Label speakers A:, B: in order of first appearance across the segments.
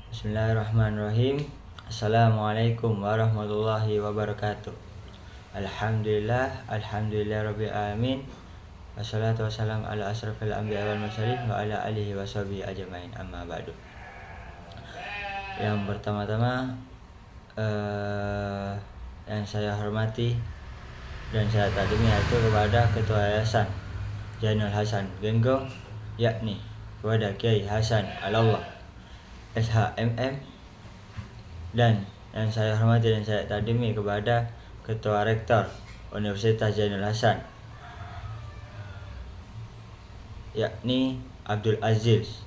A: Bismillahirrahmanirrahim. Assalamualaikum warahmatullahi wabarakatuh. Alhamdulillah rabbil alamin. Wassalatu wassalamu ala asrafil anbiya wal mursalin wa ala alihi washabihi ajmain. Amma ba'du. Yang pertama-tama yang saya hormati dan saya takdimi yaitu kepada Ketua Yayasan Zainul Hasan Genggong, yakni kepada Kiai Hasan Alallah SHMM, dan yang saya hormati dan saya takdimi kepada Ketua Rektor Universitas Zainul Hasan, yakni Abdul Aziz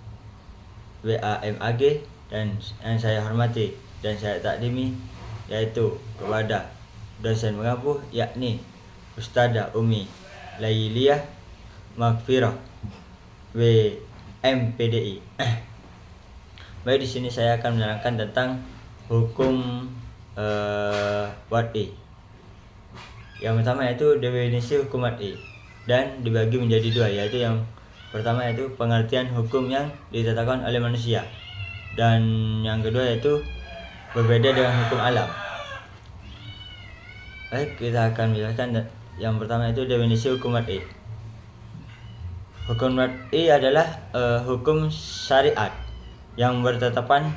A: WAMAG, dan yang saya hormati dan saya takdimi yaitu kepada dosen mengapu yakni Ustadzah Umi Lailiyah Maghfirah WMPDI. Baik, di sini saya akan menerangkan tentang hukum wad'i. Yang pertama yaitu definisi hukum wad'i dan dibagi menjadi dua, yaitu yang pertama yaitu pengertian hukum yang ditetapkan oleh manusia, dan yang kedua yaitu berbeda dengan hukum alam. Baik, kita akan menjelaskan yang pertama yaitu definisi hukum wad'i. Hukum wad'i adalah hukum syariat yang bertetapan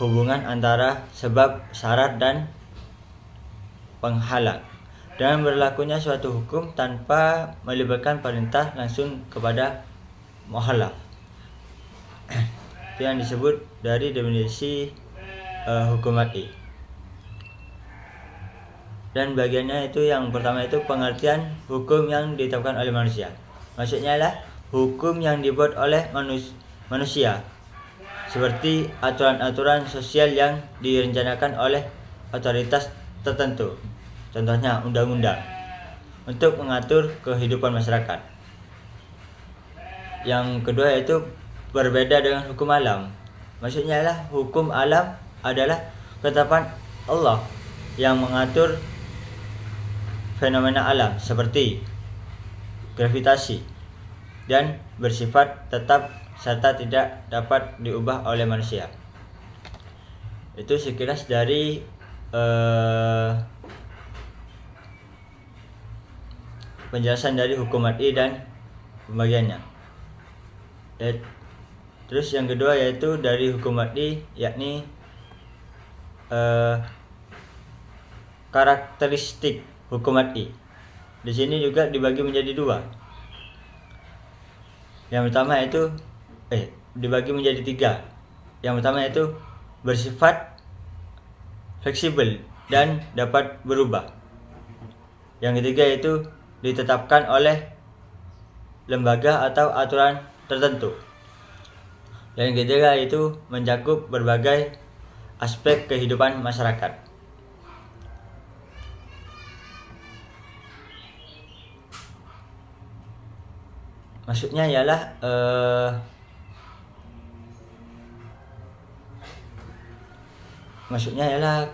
A: hubungan antara sebab, syarat, dan penghalang, dan berlakunya suatu hukum tanpa melibatkan perintah langsung kepada mukhalaf. Itu yang disebut dari definisi hukum wad'i. Dan bagiannya itu yang pertama itu pengertian hukum yang ditetapkan oleh manusia. Maksudnya adalah hukum yang dibuat oleh manusia, seperti aturan-aturan sosial yang direncanakan oleh otoritas tertentu, contohnya undang-undang, untuk mengatur kehidupan masyarakat. Yang kedua yaitu berbeda dengan hukum alam. Maksudnya adalah hukum alam adalah ketetapan Allah yang mengatur fenomena alam seperti gravitasi dan bersifat tetap serta tidak dapat diubah oleh manusia. Itu sekilas dari penjelasan dari hukum wad'i dan pembagiannya. Terus yang kedua yaitu dari hukum wad'i, yakni karakteristik hukum wad'i. Di sini juga dibagi menjadi dua. Yang pertama yaitu dibagi menjadi tiga. Yang pertama yaitu bersifat fleksibel dan dapat berubah. Yang ketiga yaitu ditetapkan oleh lembaga atau aturan tertentu. Yang ketiga yaitu mencakup berbagai aspek kehidupan masyarakat. Maksudnya ialah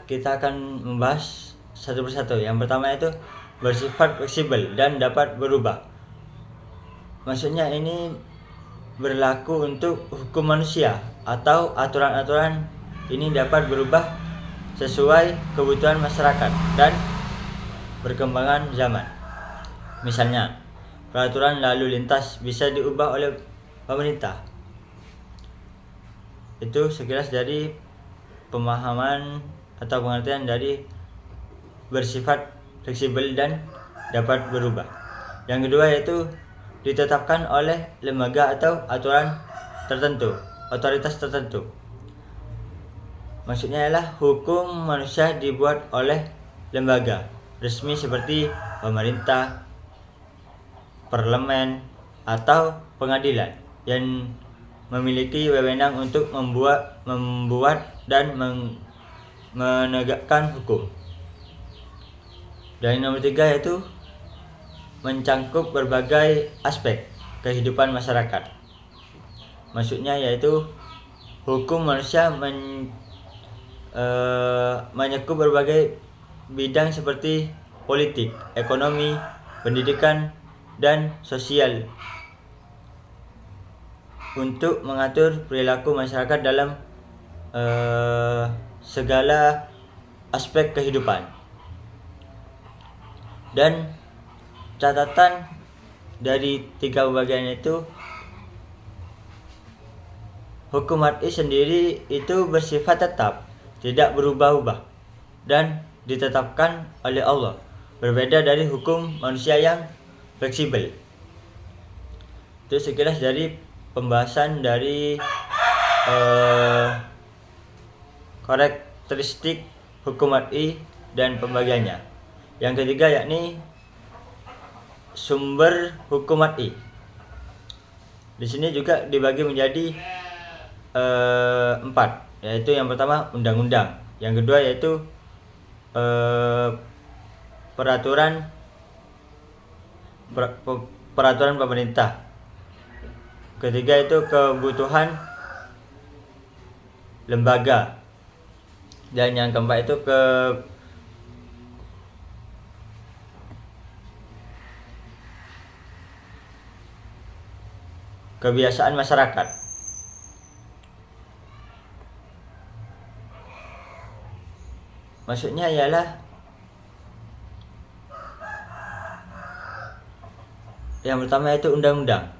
A: kita akan membahas satu persatu. Yang pertama itu bersifat fleksibel dan dapat berubah. Maksudnya ini berlaku untuk hukum manusia atau aturan-aturan ini dapat berubah sesuai kebutuhan masyarakat dan perkembangan zaman. Misalnya, peraturan lalu lintas bisa diubah oleh pemerintah. Itu sekilas dari pemahaman atau pengertian dari bersifat fleksibel dan dapat berubah. Yang kedua yaitu ditetapkan oleh lembaga atau aturan tertentu, otoritas tertentu. Maksudnya adalah hukum manusia dibuat oleh lembaga resmi seperti pemerintah, parlemen, atau pengadilan yang memiliki wewenang untuk membuat dan menegakkan hukum. Dan yang nomor tiga yaitu mencangkup berbagai aspek kehidupan masyarakat. Maksudnya yaitu hukum manusia mencakup berbagai bidang seperti politik, ekonomi, pendidikan, dan sosial. untuk mengatur perilaku masyarakat dalam segala aspek kehidupan. Dan catatan dari 3 pembagian itu, hukum syar'i sendiri itu bersifat tetap, tidak berubah-ubah dan ditetapkan oleh Allah, berbeda dari hukum manusia yang fleksibel. Itu sekilas dari pembahasan dari karakteristik hukum syar'i dan pembagiannya. Yang ketiga yakni sumber hukum syar'i. Di sini juga dibagi menjadi 4, yaitu yang pertama undang-undang, yang kedua yaitu peraturan pemerintah, ketiga itu kebutuhan lembaga, dan yang keempat itu kebiasaan masyarakat. Maksudnya ialah yang pertama itu undang-undang.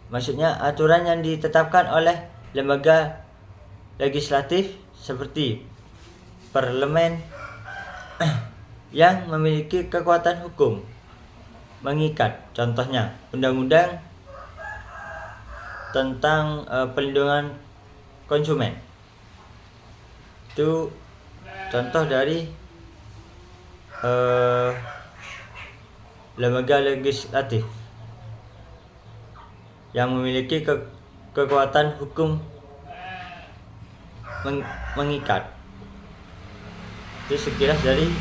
A: Maksudnya aturan yang ditetapkan oleh lembaga legislatif seperti parlemen yang memiliki kekuatan hukum mengikat. Contohnya undang-undang tentang pelindungan konsumen. Itu contoh dari lembaga legislatif yang memiliki kekuatan hukum mengikat. Itu sekilas dari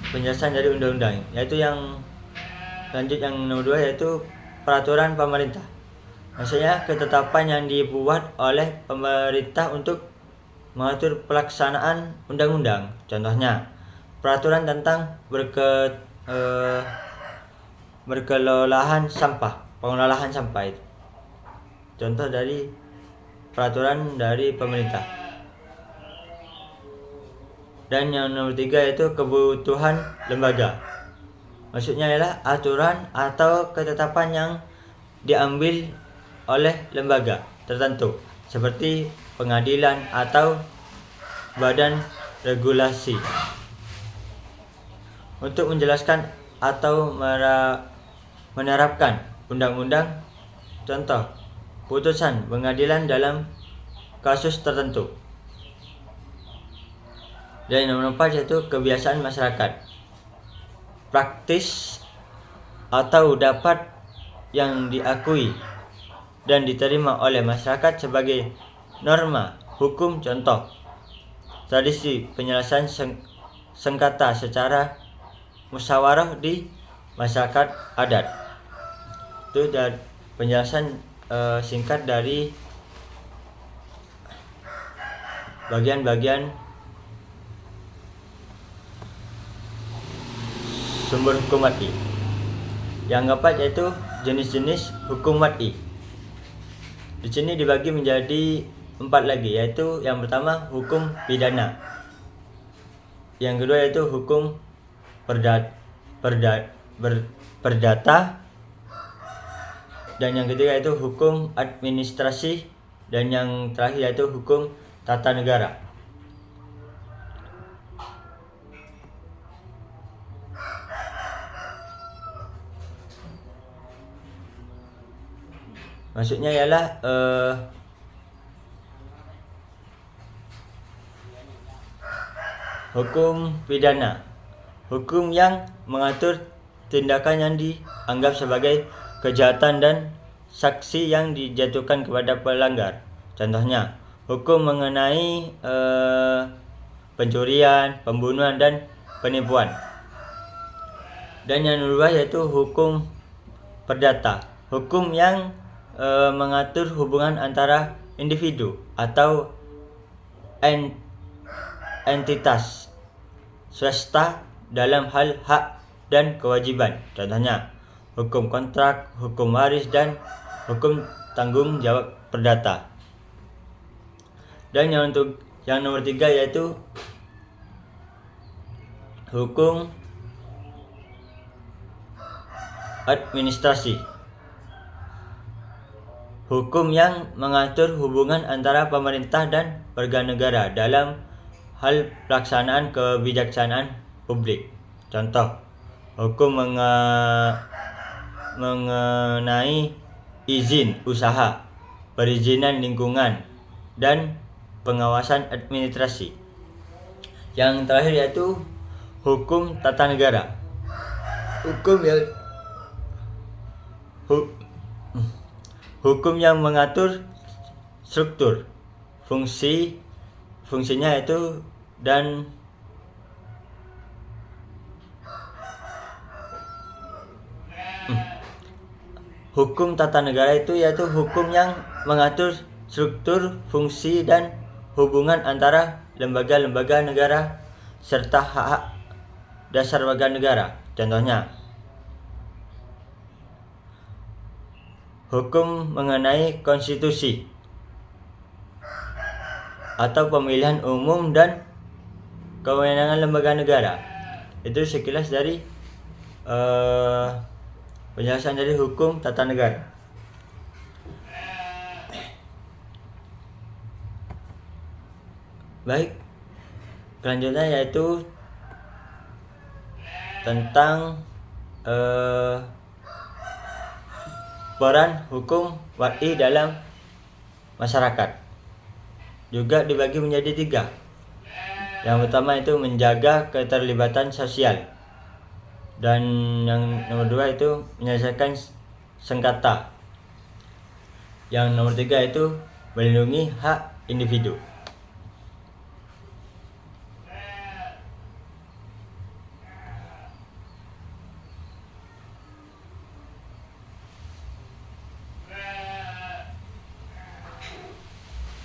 A: penjelasan dari undang-undang. Yaitu yang lanjut yang nomor 2 yaitu peraturan pemerintah. Maksudnya ketetapan yang dibuat oleh pemerintah untuk mengatur pelaksanaan undang-undang. Contohnya peraturan tentang pengelolaan sampah itu. Contoh dari peraturan dari pemerintah. Dan yang nomor 3 yaitu kebutuhan lembaga. Maksudnya adalah aturan atau ketetapan yang diambil oleh lembaga tertentu seperti pengadilan atau badan regulasi untuk menjelaskan atau menerapkan undang-undang. Contoh putusan pengadilan dalam kasus tertentu. Dan nomor 4 yaitu kebiasaan masyarakat, praktis atau dapat yang diakui dan diterima oleh masyarakat sebagai norma hukum. Contoh tradisi penyelesaian sengketa secara musyawarah di masyarakat adat. Itu dari penjelasan singkat dari bagian-bagian sumber hukum syar'i. Yang keempat yaitu jenis-jenis hukum syar'i. Di sini dibagi menjadi 4 lagi, yaitu yang pertama hukum pidana, yang kedua yaitu hukum perdata, dan yang ketiga yaitu hukum administrasi, dan yang terakhir yaitu hukum tata negara. Maksudnya ialah hukum pidana, hukum yang mengatur tindakan yang dianggap sebagai kejahatan dan sanksi yang dijatuhkan kepada pelanggar. Contohnya hukum mengenai pencurian, pembunuhan, dan penipuan. Dan yang kedua yaitu hukum perdata, hukum yang mengatur hubungan antara individu atau entitas swasta dalam hal hak dan kewajiban. Contohnya hukum kontrak, hukum waris, dan hukum tanggung jawab perdata. Dan yang nomor 3 yaitu hukum administrasi. Hukum yang mengatur hubungan antara pemerintah dan warga negara dalam hal pelaksanaan kebijaksanaan publik. Contoh, hukum mengenai izin usaha, perizinan lingkungan, dan pengawasan administrasi. Yang terakhir yaitu hukum tata negara. Hukum yang mengatur struktur, fungsinya itu dan hukum tata negara itu yaitu hukum yang mengatur struktur, fungsi, dan hubungan antara lembaga-lembaga negara serta hak-hak dasar warga negara. Contohnya, hukum mengenai konstitusi atau pemilihan umum dan kewenangan lembaga negara. Itu sekilas dari penjelasan dari hukum tata negara. Baik, selanjutnya yaitu tentang peran hukum WAI dalam masyarakat. Juga dibagi menjadi 3. Yang pertama itu menjaga keterlibatan sosial, dan yang nomor 2 itu menyelesaikan sengketa. Yang nomor 3 itu melindungi hak individu.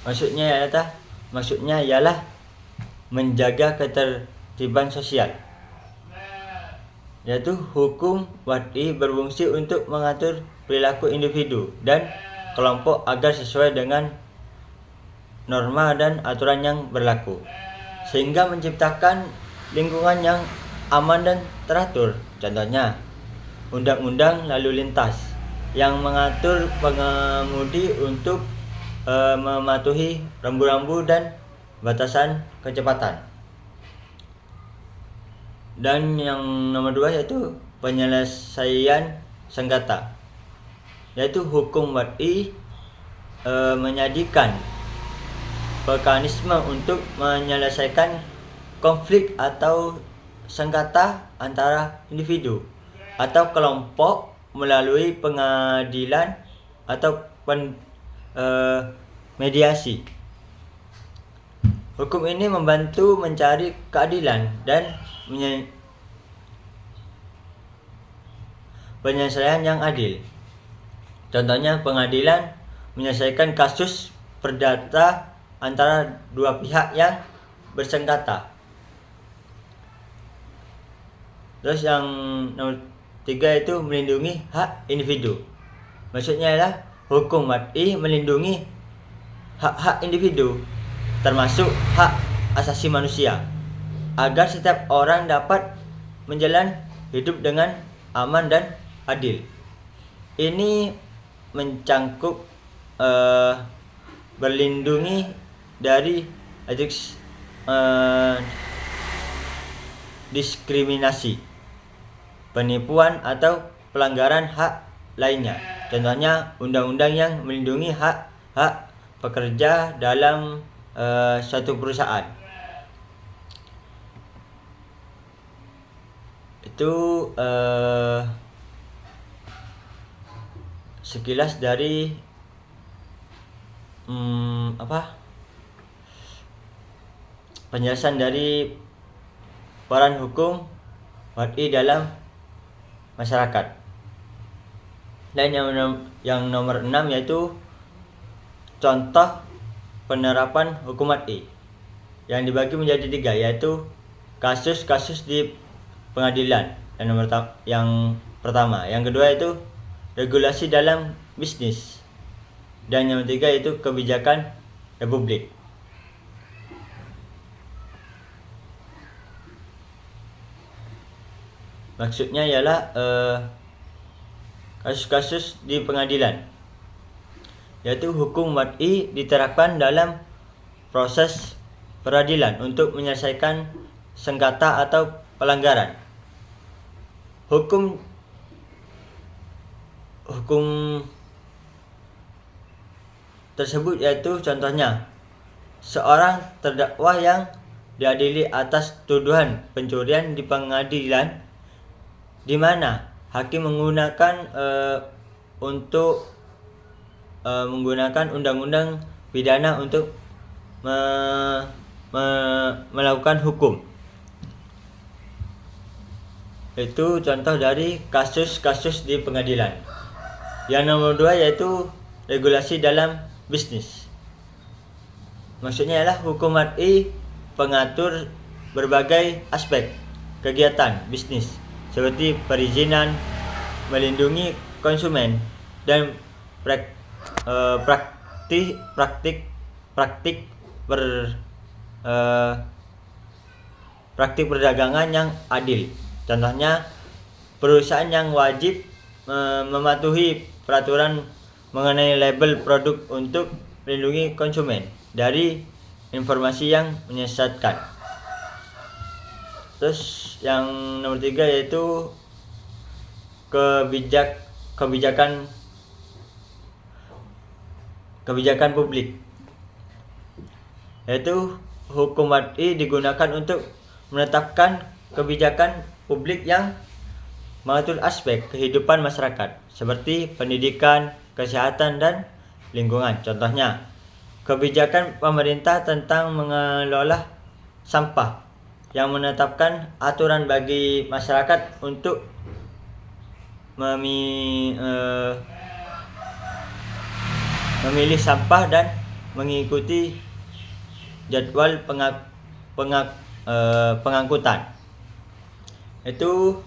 A: Maksudnya ialah menjaga ketertiban sosial, yaitu hukum WAI berfungsi untuk mengatur perilaku individu dan kelompok agar sesuai dengan norma dan aturan yang berlaku, sehingga menciptakan lingkungan yang aman dan teratur. Contohnya, undang-undang lalu lintas yang mengatur pengemudi untuk mematuhi rambu-rambu dan batasan kecepatan. Dan yang nomor 2 yaitu penyelesaian sengketa, yaitu hukum WAI menyajikan mekanisme untuk menyelesaikan konflik atau sengketa antara individu atau kelompok melalui pengadilan atau mediasi. Hukum ini membantu mencari keadilan dan penyelesaian yang adil. Contohnya, pengadilan menyelesaikan kasus perdata antara 2 pihak yang bersengketa. Terus yang nomor 3 itu melindungi hak individu. Maksudnya adalah hukum WAI melindungi hak-hak individu, termasuk hak asasi manusia, agar setiap orang dapat menjalani hidup dengan aman dan adil. Ini mencangkup berlindungi dari diskriminasi, penipuan atau pelanggaran hak lainnya. Contohnya, undang-undang yang melindungi hak pekerja dalam suatu perusahaan. Itu sekilas dari penjelasan dari peran hukum WAI dalam masyarakat. Dan yang nomor 6 yaitu contoh penerapan hukum WAI, yang dibagi menjadi 3, yaitu kasus-kasus di pengadilan. Yang pertama, yang kedua itu regulasi dalam bisnis, Dan yang ketiga yaitu kebijakan republik. Maksudnya ialah kasus-kasus di pengadilan, yaitu hukum wad'i diterapkan dalam proses peradilan untuk menyelesaikan sengketa atau pelanggaran. Hukum tersebut yaitu contohnya seorang terdakwa yang diadili atas tuduhan pencurian di pengadilan, di mana hakim menggunakan menggunakan undang-undang pidana untuk melakukan hukum. Itu contoh dari kasus-kasus di pengadilan. Yang nomor 2 yaitu regulasi dalam bisnis. Maksudnya adalah hukum wad'i pengatur berbagai aspek kegiatan bisnis seperti perizinan, melindungi konsumen, dan praktik perdagangan yang adil. Contohnya, perusahaan yang wajib mematuhi peraturan mengenai label produk untuk melindungi konsumen dari informasi yang menyesatkan. Terus yang nomor 3 yaitu kebijakan publik, yaitu hukum wad'i digunakan untuk menetapkan kebijakan publik yang mengatur aspek kehidupan masyarakat seperti pendidikan, kesehatan, dan lingkungan. Contohnya, kebijakan pemerintah tentang mengelola sampah yang menetapkan aturan bagi masyarakat untuk memilih sampah dan mengikuti jadwal pengangkutan. Itu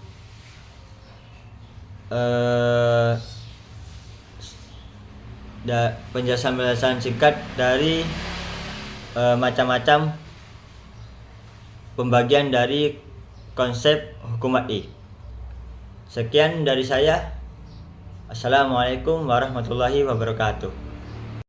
A: penjelasan singkat dari macam-macam pembagian dari konsep hukum wad'i. Sekian dari saya. Assalamualaikum warahmatullahi wabarakatuh.